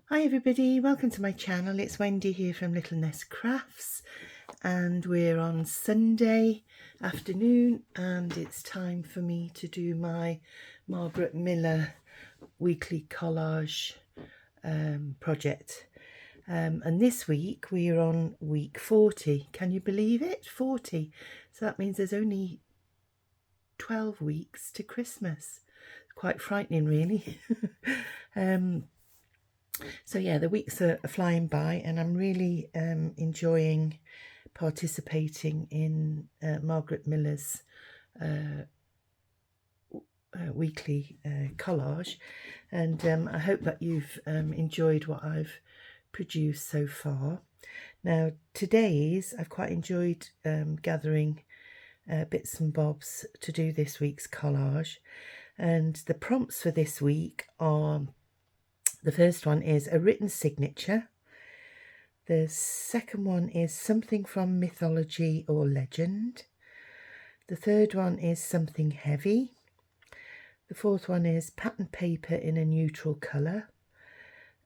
Hi everybody, welcome to my channel. It's Wendy here from Little Nest Crafts, and we're on Sunday afternoon and it's time for me to do my Margaret Miller weekly collage project. And this week we're on week 40. Can you believe it? 40. So that means there's only 12 weeks to Christmas. Quite frightening, really. So yeah, the weeks are flying by and I'm really enjoying participating in Margaret Miller's weekly collage, and I hope that you've enjoyed what I've produced so far. Now today's, I've quite enjoyed gathering bits and bobs to do this week's collage, and the prompts for this week are: the first one is a written signature. The second one is something from mythology or legend. The third one is something heavy. The fourth one is pattern paper in a neutral colour.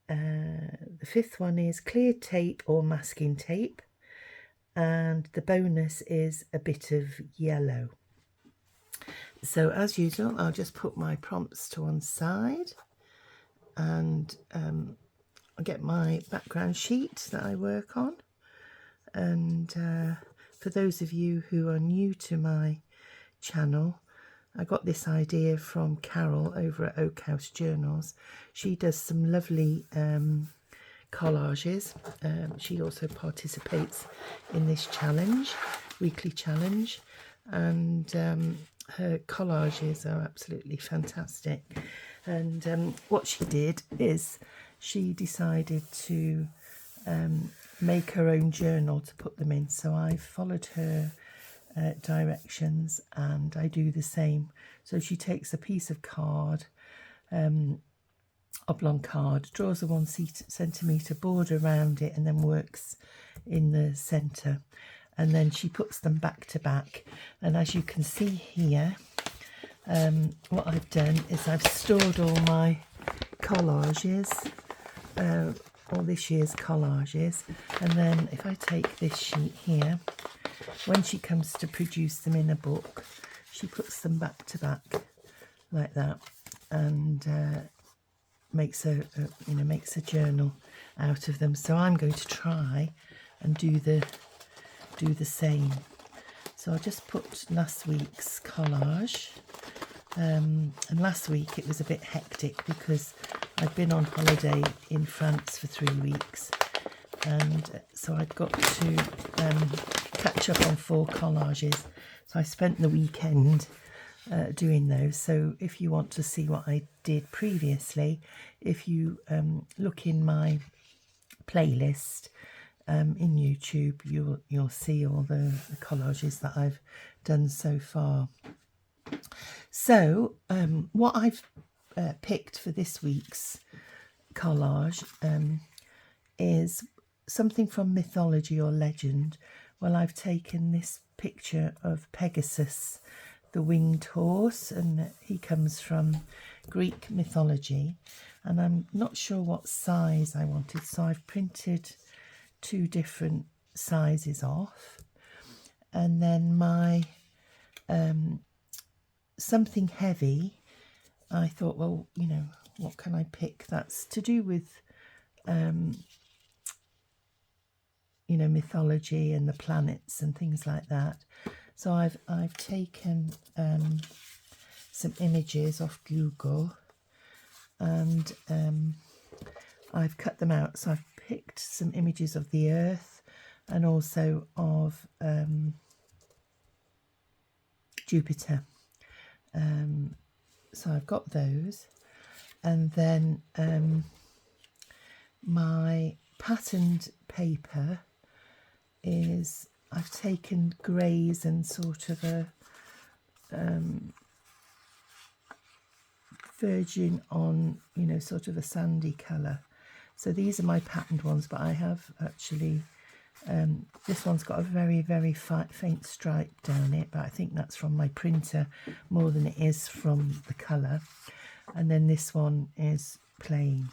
The fifth one is clear tape or masking tape. And the bonus is a bit of yellow. So as usual, I'll just put my prompts to one side, and I'll get my background sheet that I work on. And for those of you who are new to my channel, I got this idea from Carol over at Oak House Journals. She does some lovely collages. She also participates in this challenge, weekly challenge, and her collages are absolutely fantastic. And what she did is she decided to make her own journal to put them in. So I followed her directions and I do the same. So she takes a piece of card, oblong card, draws a 1 centimetre border around it and then works in the centre. And then she puts them back to back. And as you can see here, what I've done is I've stored all my collages, all this year's collages, and then if I take this sheet here, when she comes to produce them in a book, she puts them back to back like that, and makes a journal out of them. So I'm going to try and do the same. So I'll just put last week's collage. And last week it was a bit hectic because I'd been on holiday in France for 3 weeks, and so I'd got to catch up on 4 collages. So I spent the weekend doing those. So if you want to see what I did previously, if you look in my playlist in YouTube, you'll see all the collages that I've done so far. So what I've picked for this week's collage is something from mythology or legend. Well, I've taken this picture of Pegasus, the winged horse, and he comes from Greek mythology, and I'm not sure what size I wanted, so I've printed 2 different sizes off. And then my something heavy, I thought, well, you know, what can I pick that's to do with you know, mythology and the planets and things like that. So I've taken some images off Google, and I've cut them out. So I've picked some images of the Earth and also of Jupiter. So I've got those, and then my patterned paper is, I've taken greys and sort of a virgin on, you know, sort of a sandy colour. So these are my patterned ones, but I have actually this one's got a very, very faint stripe down it, but I think that's from my printer more than it is from the colour. And then this one is plain.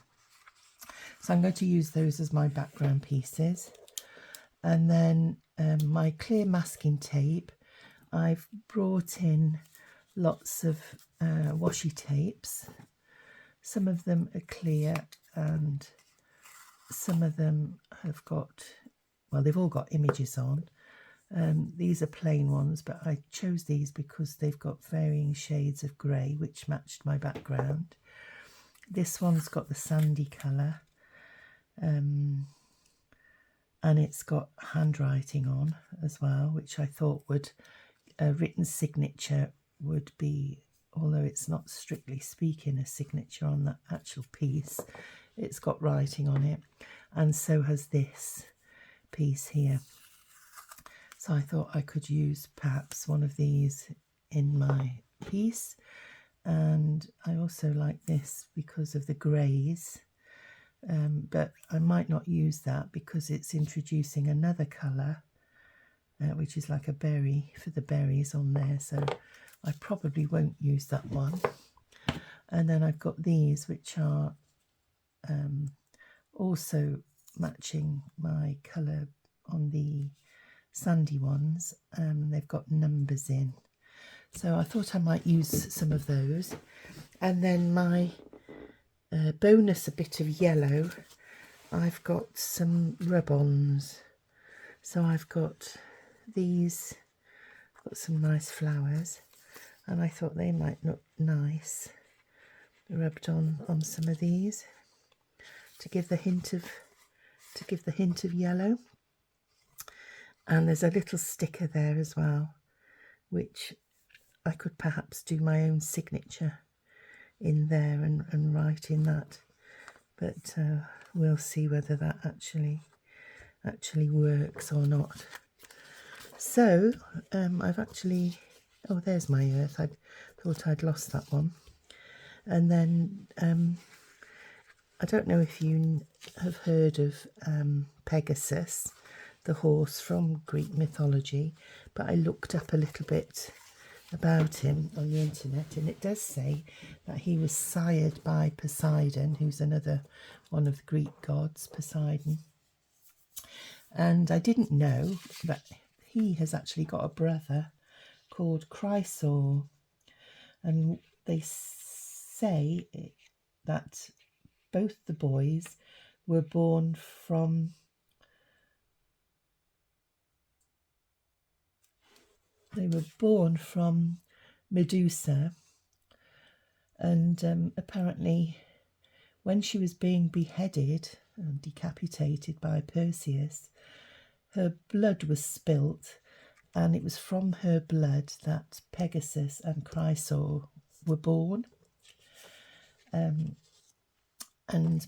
So I'm going to use those as my background pieces. And then my clear masking tape, I've brought in lots of washi tapes. Some of them are clear and some of them have got, well, they've all got images on. These are plain ones, but I chose these because they've got varying shades of grey, which matched my background. This one's got the sandy colour, and it's got handwriting on as well, which I thought would, a written signature would be, although it's not strictly speaking a signature on that actual piece, it's got writing on it, and so has this piece here. So I thought I could use perhaps one of these in my piece. And I also like this because of the greys, but I might not use that because it's introducing another colour, which is like a berry, for the berries on there, so I probably won't use that one. And then I've got these, which are also matching my colour on the sandy ones. They've got numbers in, so I thought I might use some of those. And then my bonus, a bit of yellow, I've got some rub-ons. So I've got these, got some nice flowers, and I thought they might look nice rubbed on some of these to give the hint of yellow. And there's a little sticker there as well, which I could perhaps do my own signature in there and write in that, but we'll see whether that actually works or not. So I've actually, oh, there's my earth. I thought I'd lost that one. And then I don't know if you have heard of Pegasus, the horse from Greek mythology, but I looked up a little bit about him on the internet, and it does say that he was sired by Poseidon, who's another one of the Greek gods, Poseidon. And I didn't know that he has actually got a brother called Chrysor, and they say that both the boys were born from Medusa, and apparently when she was being beheaded and decapitated by Perseus, her blood was spilt, and it was from her blood that Pegasus and Chrysor were born. And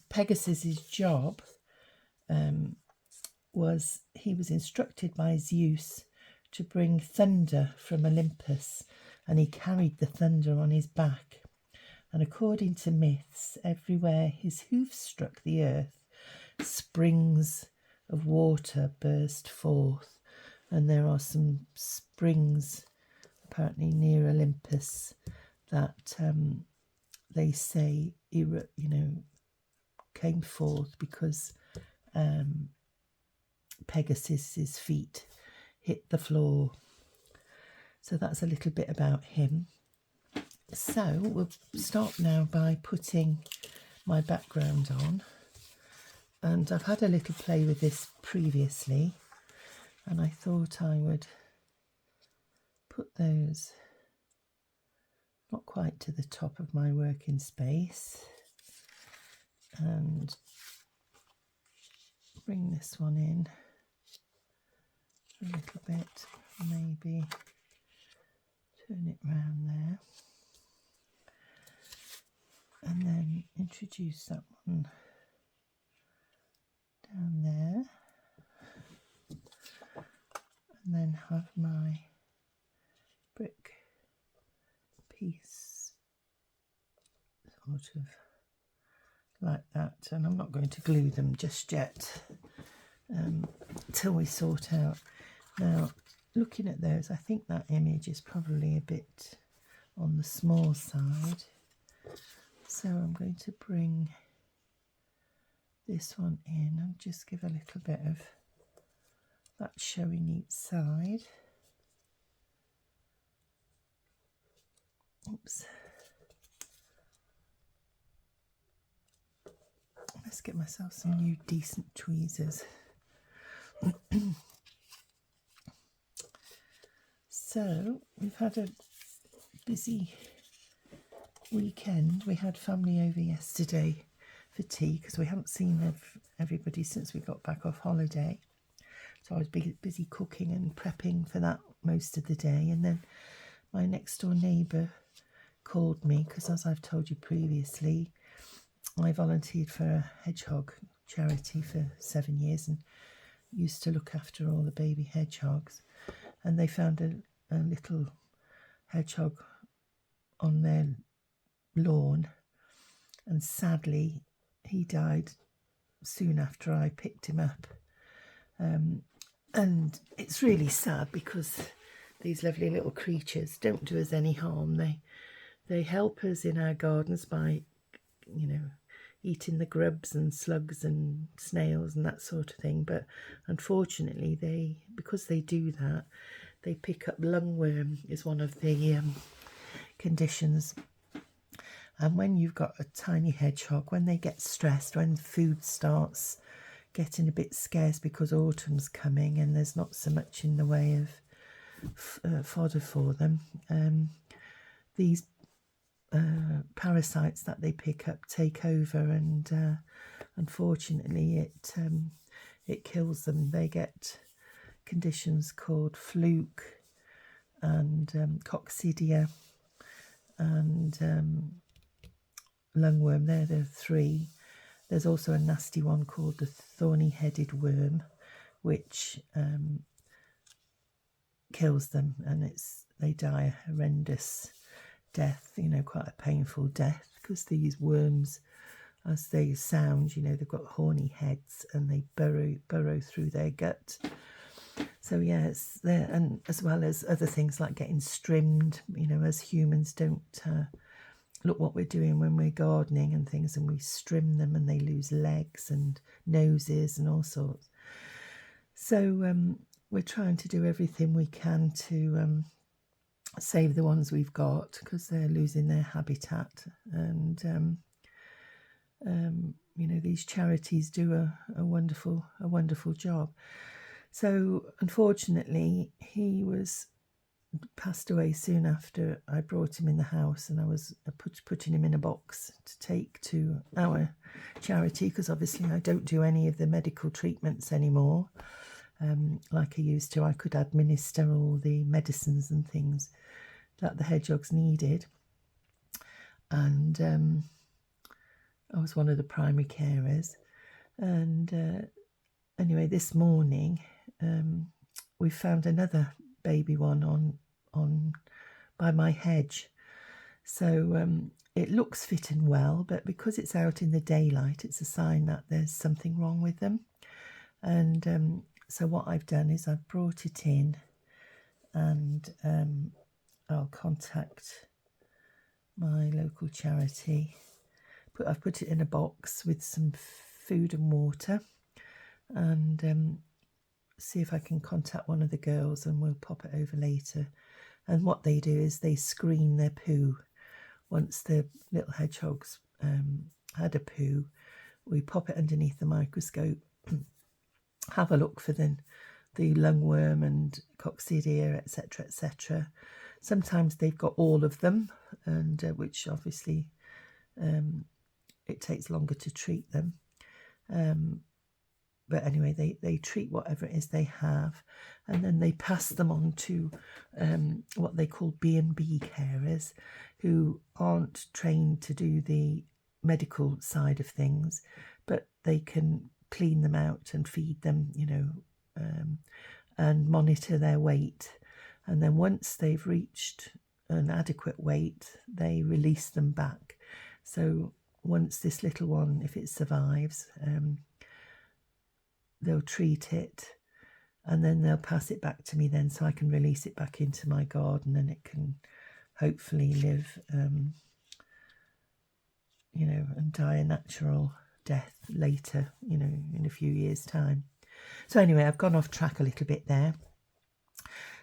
Pegasus's job was, he was instructed by Zeus to bring thunder from Olympus, and he carried the thunder on his back. And according to myths, everywhere his hoofs struck the earth, springs of water burst forth, and there are some springs apparently near Olympus that they say came forth because Pegasus's feet hit the floor. So that's a little bit about him. So we'll start now by putting my background on, and I've had a little play with this previously, and I thought I would put those not quite to the top of my working space and bring this one in a little bit, maybe turn it round there, and then introduce that one down there, and then have my brick piece sort of like that. And I'm not going to glue them just yet till we sort out. Now, looking at those, I think that image is probably a bit on the small side, so I'm going to bring this one in and just give a little bit of that showing each side. Oops. Let's get myself some new decent tweezers. So we've had a busy weekend. We had family over yesterday for tea because we haven't seen everybody since we got back off holiday. So I was busy cooking and prepping for that most of the day. And then my next door neighbour called me because, as I've told you previously, I volunteered for a hedgehog charity for 7 years and used to look after all the baby hedgehogs. And they found a little hedgehog on their lawn, and sadly he died soon after I picked him up. And it's really sad because these lovely little creatures don't do us any harm. They help us in our gardens by, you know, eating the grubs and slugs and snails and that sort of thing. But unfortunately, because they do that, they pick up lungworm is one of the conditions. And when you've got a tiny hedgehog, when they get stressed, when food starts getting a bit scarce because autumn's coming and there's not so much in the way of fodder for them, these parasites that they pick up take over, and unfortunately it kills them. They get conditions called fluke and coccidia and lungworm. They're the three. There's also a nasty one called the thorny-headed worm, which kills them, and they die a horrendous death, you know, quite a painful death, because these worms, as they sound, you know, they've got horny heads and they burrow through their gut. So yeah, it's there, and as well as other things like getting strimmed, you know, as humans don't look what we're doing when we're gardening and things, and we strim them and they lose legs and noses and all sorts. So we're trying to do everything we can to save the ones we've got, because they're losing their habitat. And you know, these charities do a wonderful job. So unfortunately, he passed away soon after I brought him in the house, and I was putting him in a box to take to our charity, because obviously I don't do any of the medical treatments anymore like I used to. I could administer all the medicines and things that the hedgehogs needed, and I was one of the primary carers. And anyway, this morning we found another baby one on by my hedge. So it looks fit and well, but because it's out in the daylight, it's a sign that there's something wrong with them. And so what I've done is I've brought it in, and I'll contact my local charity. I've put it in a box with some food and water, and see if I can contact one of the girls, and we'll pop it over later. And what they do is they screen their poo. Once the little hedgehogs had a poo, we pop it underneath the microscope, have a look for the lungworm and coccidia, etc., etc. Sometimes they've got all of them, and which obviously it takes longer to treat them. But anyway, they treat whatever it is they have, and then they pass them on to what they call B&B carers, who aren't trained to do the medical side of things, but they can clean them out and feed them, you know, and monitor their weight. And then once they've reached an adequate weight, they release them back. So once this little one, if it survives, they'll treat it, and then they'll pass it back to me then, so I can release it back into my garden, and it can hopefully live, you know, and die a natural death later, you know, in a few years' time. So anyway, I've gone off track a little bit there.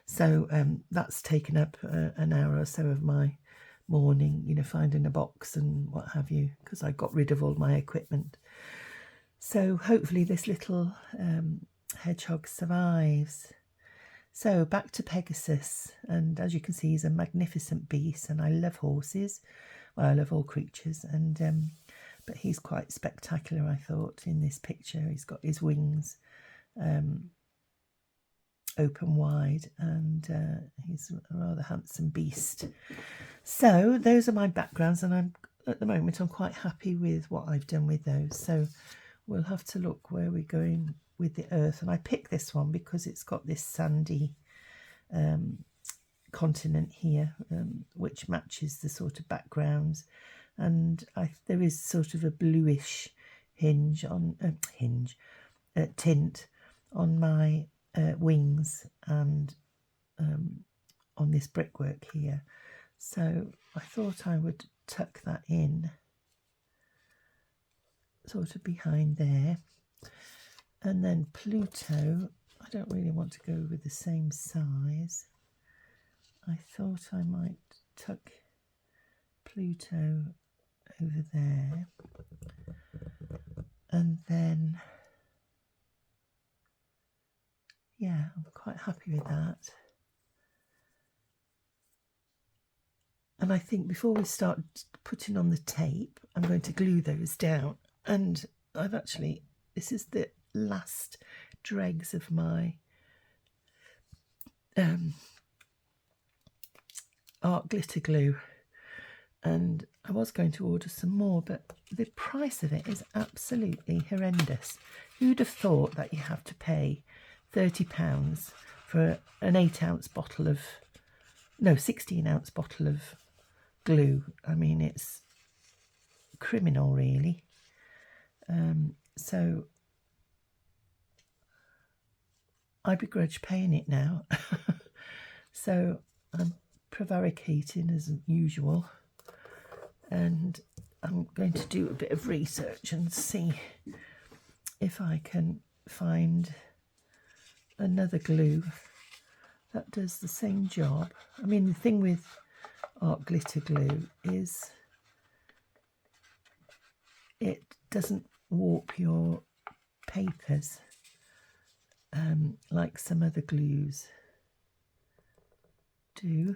So that's taken up an hour or so of my morning, you know, finding a box and what have you, because I got rid of all my equipment. So hopefully this little hedgehog survives. So back to Pegasus, and as you can see, he's a magnificent beast, and I love horses. Well, I love all creatures, and but he's quite spectacular, I thought, in this picture. He's got his wings open wide, and he's a rather handsome beast. So those are my backgrounds, and at the moment I'm quite happy with what I've done with those. So we'll have to look where we're going with the earth, and I picked this one because it's got this sandy continent here, which matches the sort of backgrounds, and there is sort of a bluish tint on my wings and on this brickwork here. So I thought I would tuck that in sort of behind there. And then Pluto, I don't really want to go with the same size. I thought I might tuck Pluto over there, and then yeah, I'm quite happy with that. And I think before we start putting on the tape, I'm going to glue those down. And I've actually, this is the last dregs of my art glitter glue, and I was going to order some more, but the price of it is absolutely horrendous. Who'd have thought that you have to pay £30 for an 8-ounce bottle of, no, 16-ounce bottle of glue? I mean, it's criminal, really. So I begrudge paying it now. So I'm prevaricating as usual, and I'm going to do a bit of research and see if I can find another glue that does the same job. I mean, the thing with art glitter glue is it doesn't warp your papers like some other glues do.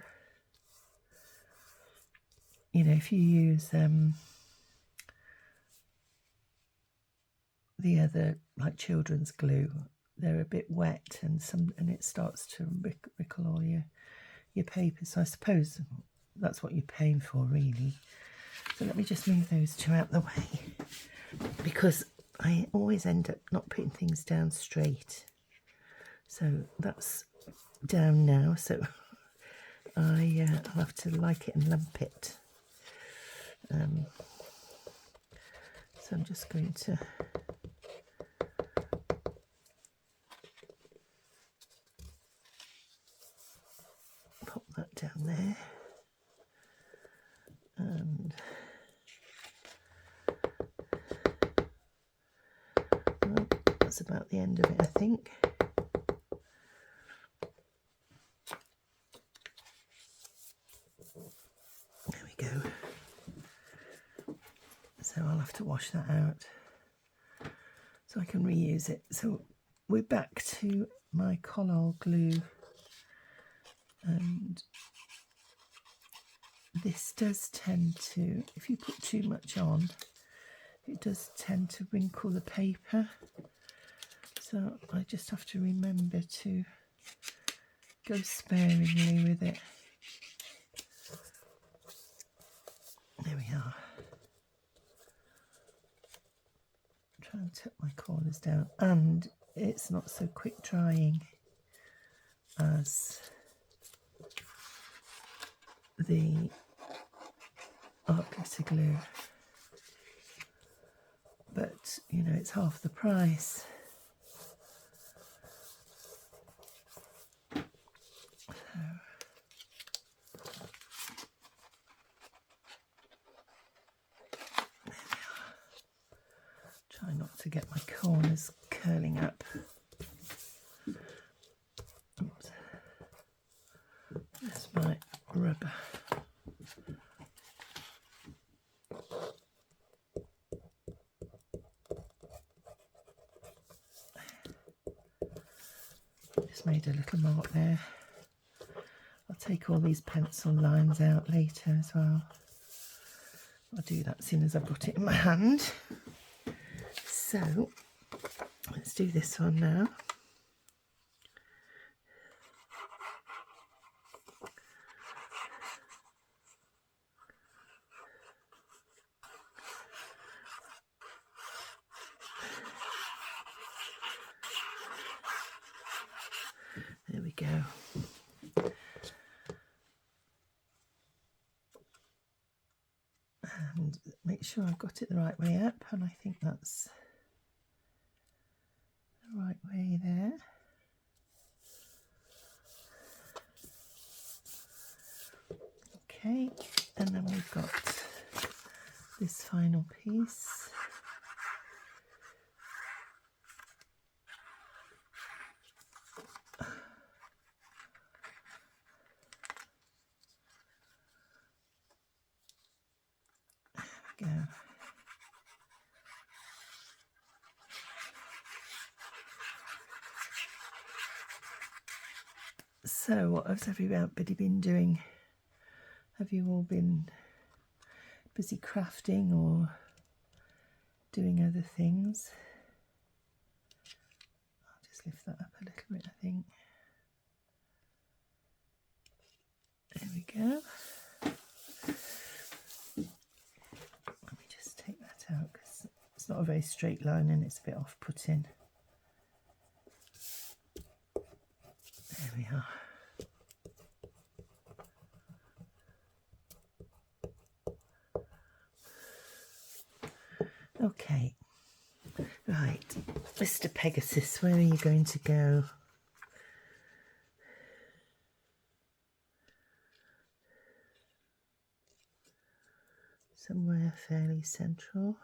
You know, if you use the other, like children's glue, they're a bit wet, and it starts to wrinkle all your papers. So I suppose that's what you're paying for, really. So let me just move those two out the way, because I always end up not putting things down straight. So that's down now, so I'll have to like it and lump it. So I'm just going to pop that down there, and well, that's about the end of it, I think. There we go. So I'll have to wash that out so I can reuse it. So we're back to my Collage glue, and this does tend to, if you put too much on, it does tend to wrinkle the paper. So I just have to remember to go sparingly with it. There we are. Try and tuck my corners down, and it's not so quick drying as the art glitter glue, but you know, it's half the price. Try not to get my corners curling up. Oops. There's my rubber. Just made a little mark there. I'll take all these pencil lines out later as well. I'll do that as soon as I've got it in my hand. So let's do this one now. There we go. And make sure I've got it the right way up, and I think that's the right way there. Okay, and then we've got this final piece. There we go. So what has everybody been doing? Have you all been busy crafting or doing other things? I'll just lift that up a little bit, I think. There we go. Let me just take that out because it's not a very straight line and it's a bit off-putting. There we are. Okay, right, Mr. Pegasus, where are you going to go? Somewhere fairly central.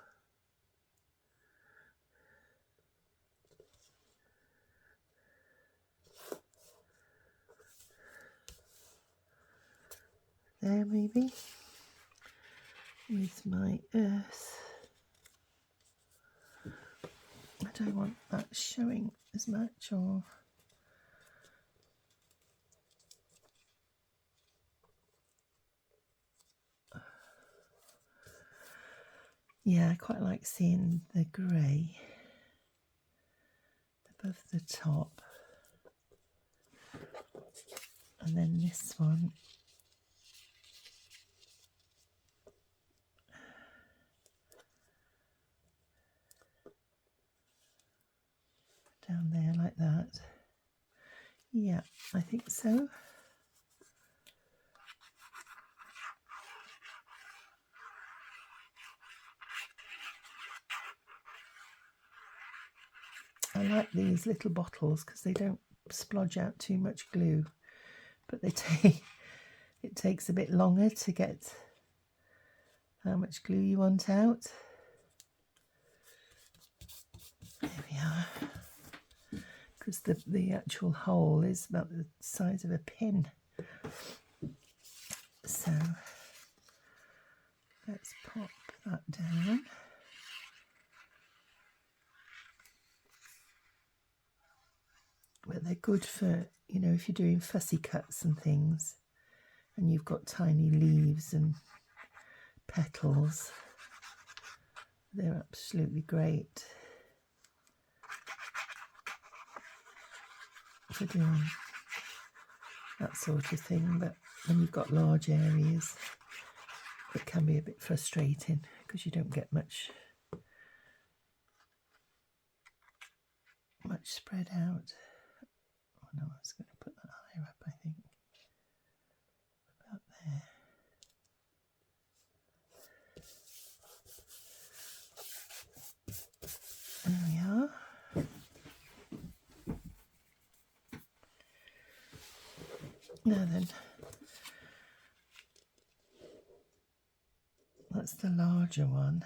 There maybe, with my earth. I don't want that showing as much, or yeah, I quite like seeing the grey above the top, and then this one down there like that. Yeah, I think so. I like these little bottles because they don't splodge out too much glue, but they it takes a bit longer to get how much glue you want out. There we are. Because the actual hole is about the size of a pin. So let's pop that down. But they're good for, you know, if you're doing fussy cuts and things and you've got tiny leaves and petals, they're absolutely great for doing that sort of thing. But when you've got large areas, it can be a bit frustrating because you don't get much spread out. Oh no, I was going to put that higher up, I think. About there. There we are. Now then, that's the larger one.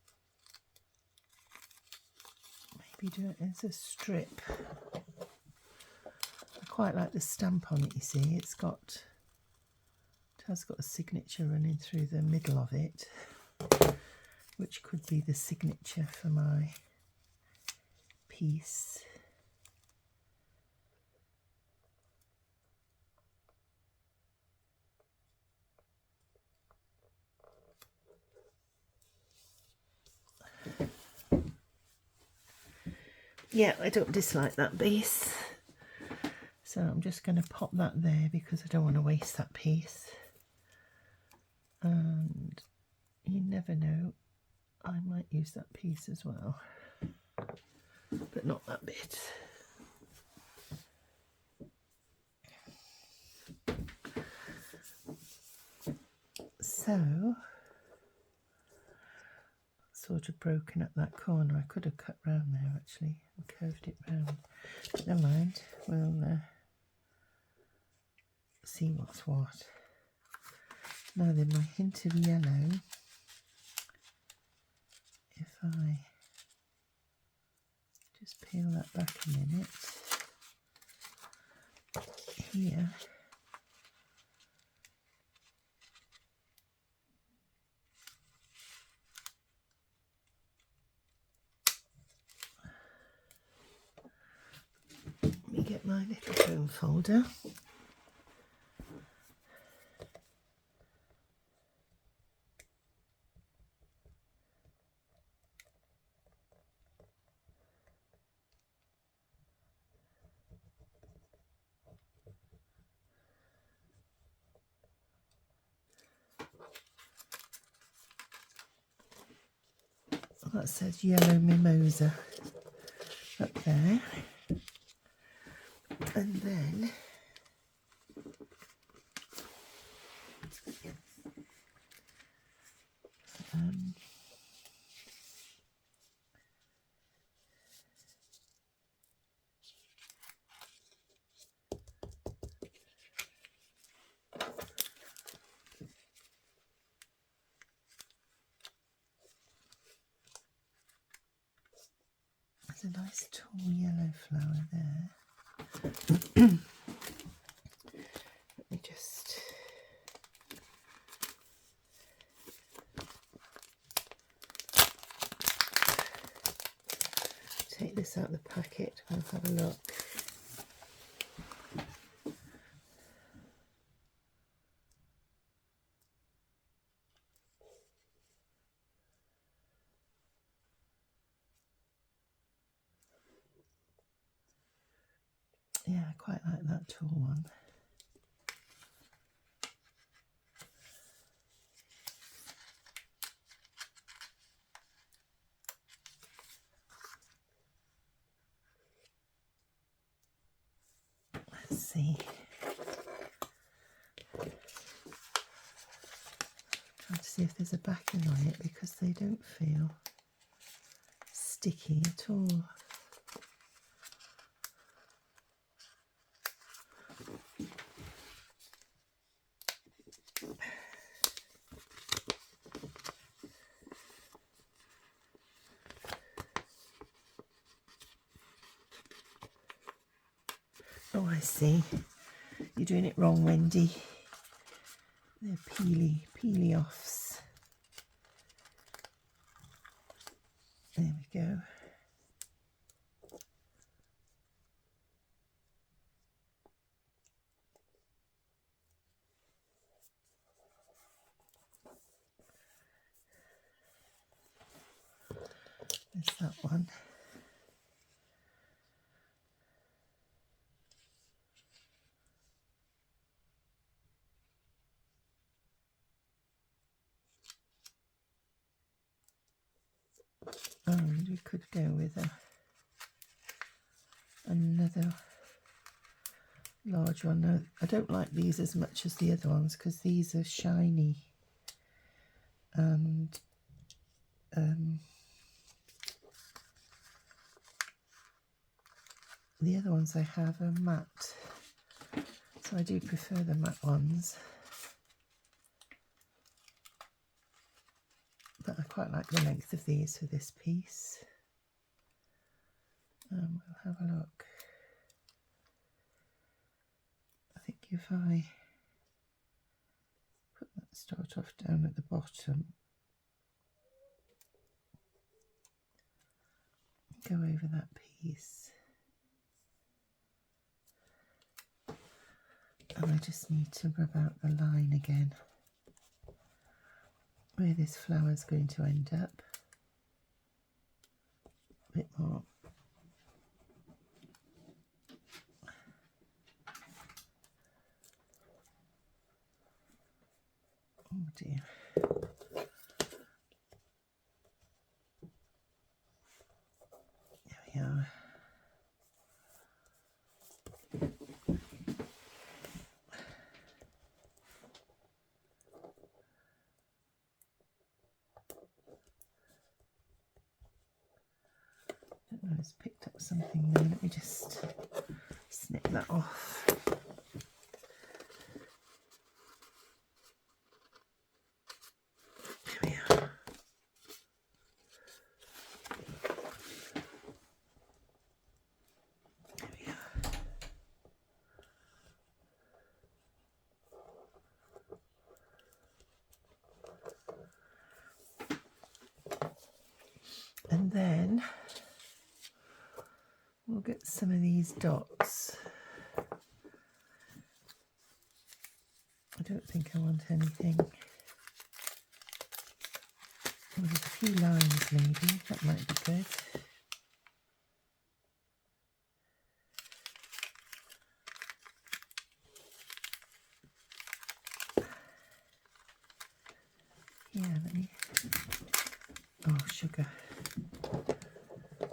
be doing is a strip. I quite like the stamp on it, you see. It has got a signature running through the middle of it, which could be the signature for my piece. Yeah, I don't dislike that base, so I'm just going to pop that there because I don't want to waste that piece. And you never know, I might use that piece as well, but not that bit. So, sort of broken up that corner. I could have cut round there actually and curved it round. Never mind, we'll see what's what. Now then, my hint of yellow, if I just peel that back a minute, here, let me get my little foam folder. That says yellow mimosa up there, and then there's a nice tall yellow flower there. Let me just take this out of the packet and have a look. Yeah, I quite like that tall one. Let's see. Trying to see if there's a backing on it because they don't feel sticky at all. Oh, I see. You're doing it wrong, Wendy. They're peely offs. There we go. There's that one. And we could go with another large one. No, I don't like these as much as the other ones because these are shiny, and the other ones I have are matte, so I do prefer the matte ones. But I quite like the length of these for this piece. We'll have a look. I think if I put that start off down at the bottom, go over that piece, and I just need to rub out the line again where this flower is going to end up. A bit more. Oh dear. There we are. I don't know, it's picked up something there. Let me just snip that off. There we are. There we are. And then we'll get some of these dots. I don't think I want anything. Oh, there's a few lines maybe, that might be good. Yeah, let me. Oh, sugar.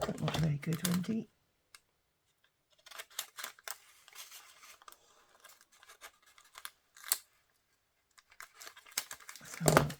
That's not very good, Wendy. Let's have a look.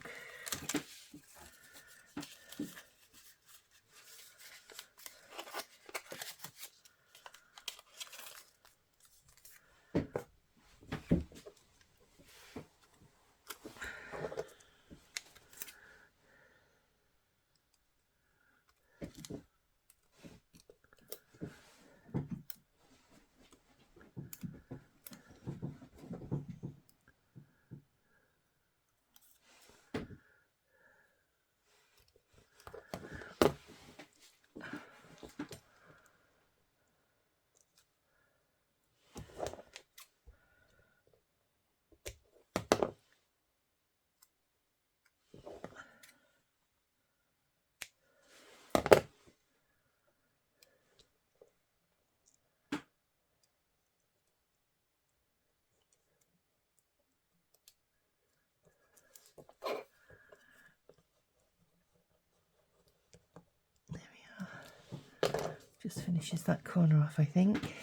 Just finishes that corner off, I think,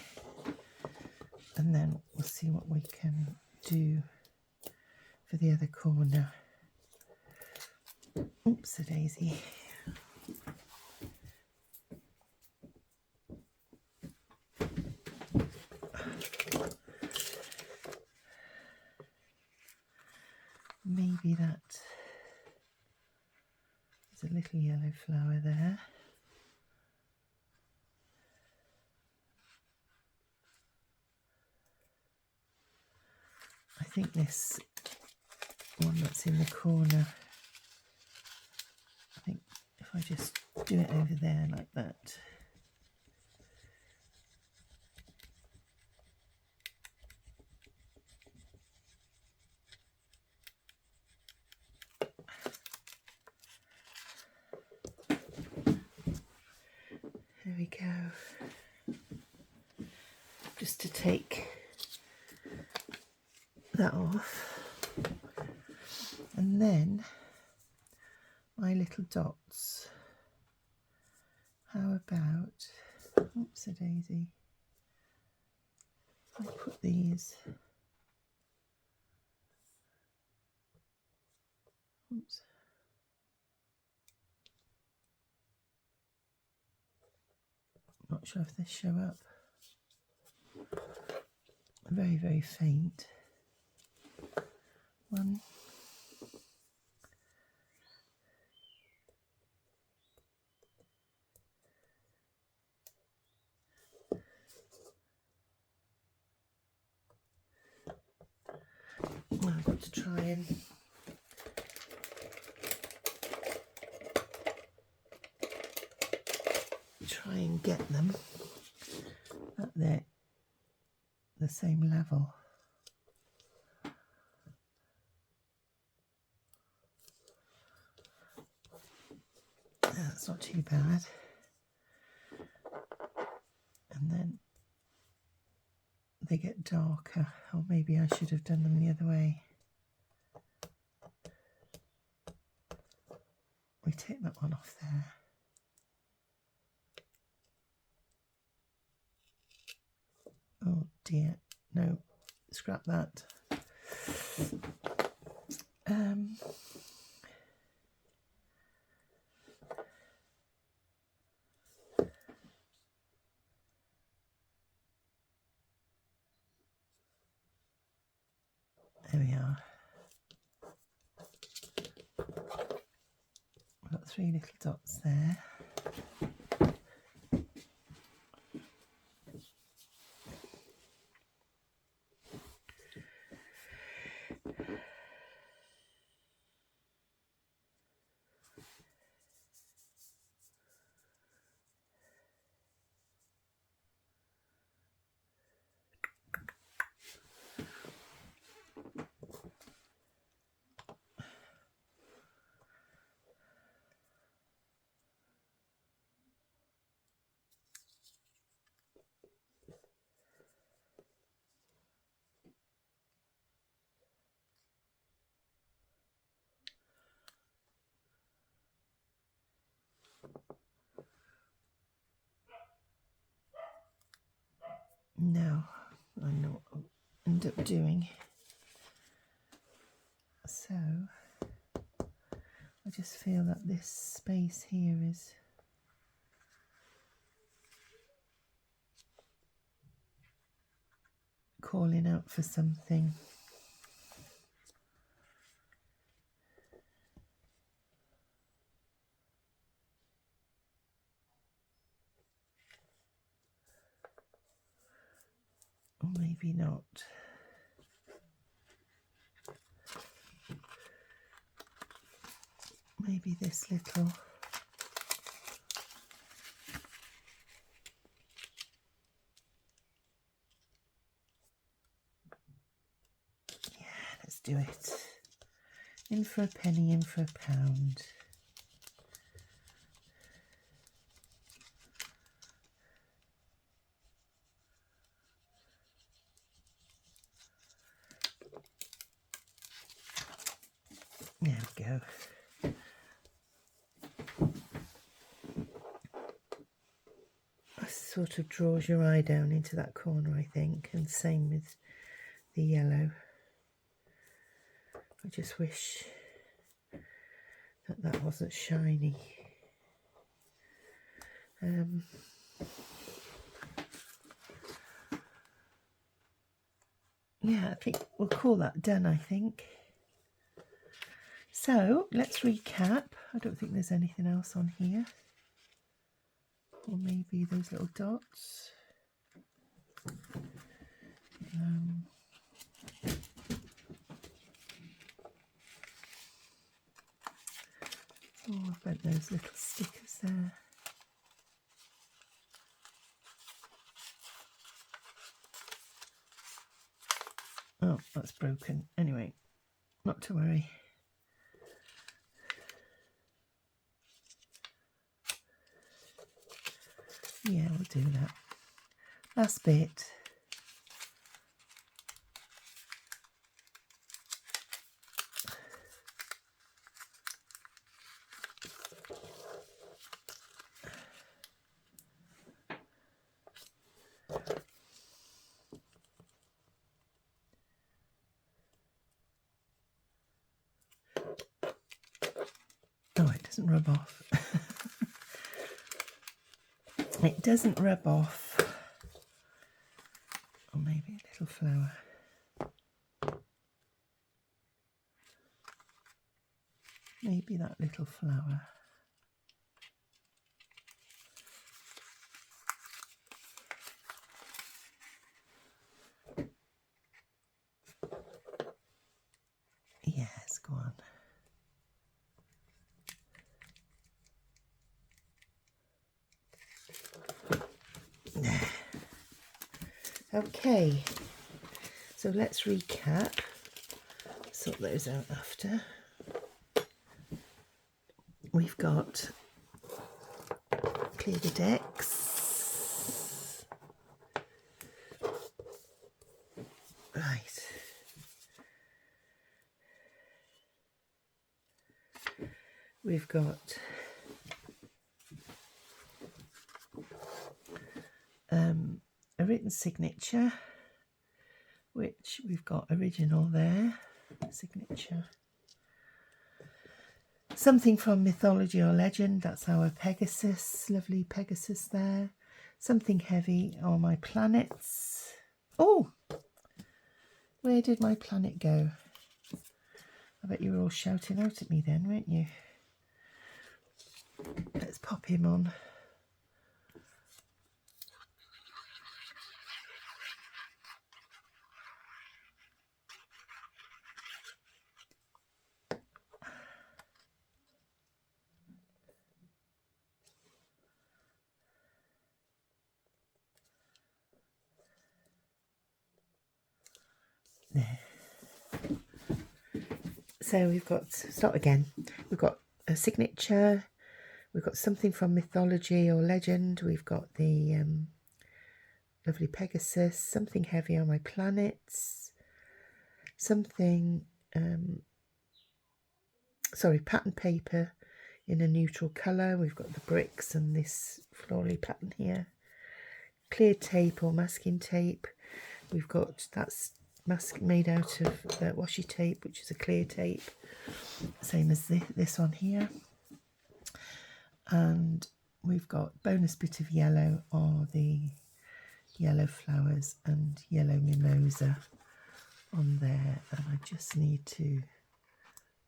and then we'll see what we can do for the other corner. Oops, a daisy. Maybe that. There's a little yellow flower there. I think this one that's in the corner, I think if I just do it over there like that. There we go. Just to take that off, and then my little dots. How about, oops, a daisy, I put these, oops, not sure if they show up, very, very faint. One, to try and get them at the same level. That's not too bad. And then they get darker, or maybe I should have done them the other way. We take that one off there. Oh dear, no, scrap that. There we are. We've got 3 little dots there. Now I know what I'll end up doing. So I just feel that this space here is calling out for something. Or maybe not. Maybe this little. Yeah, let's do it. In for a penny, in for a pound. There we go. That sort of draws your eye down into that corner, I think, and same with the yellow. I just wish that that wasn't shiny. Yeah, I think we'll call that done, I think. So let's recap. I don't think there's anything else on here. Or maybe those little dots. Oh, I've got those little stickers there. Oh, that's broken. Anyway, not to worry. Yeah, we'll do that. Last bit. Oh, it doesn't rub off. It doesn't rub off. Or maybe a little flower. Maybe that little flower. go on. Okay, so let's recap. Sort those out after. We've got clear the decks. Right. We've got a written signature, which we've got original there, signature. Something from mythology or legend, that's our Pegasus, lovely Pegasus there. Something heavy on my planets. Oh, where did my planet go? I bet you were all shouting out at me then, weren't you? Let's pop him on. There. So we've got, start again, we've got a signature, we've got something from mythology or legend, we've got the lovely Pegasus, something heavy on my planets, something, pattern paper in a neutral colour, we've got the bricks and this florally pattern here, clear tape or masking tape, we've got, that's mask made out of washi tape, which is a clear tape, same as this one here. And we've got bonus bit of yellow or the yellow flowers and yellow mimosa on there. And I just need to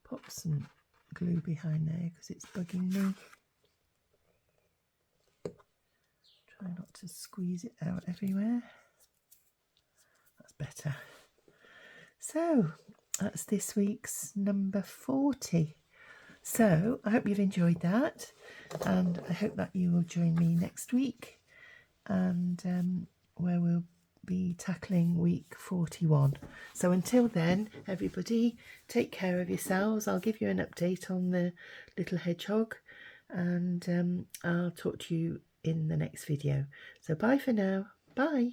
pop some glue behind there because it's bugging me. Try not to squeeze it out everywhere. That's better. So that's this week's number 40. So I hope you've enjoyed that, and I hope that you will join me next week, and where we'll be tackling week 41. So until then, everybody, take care of yourselves. I'll give you an update on the little hedgehog, and I'll talk to you in the next video. So bye for now. Bye.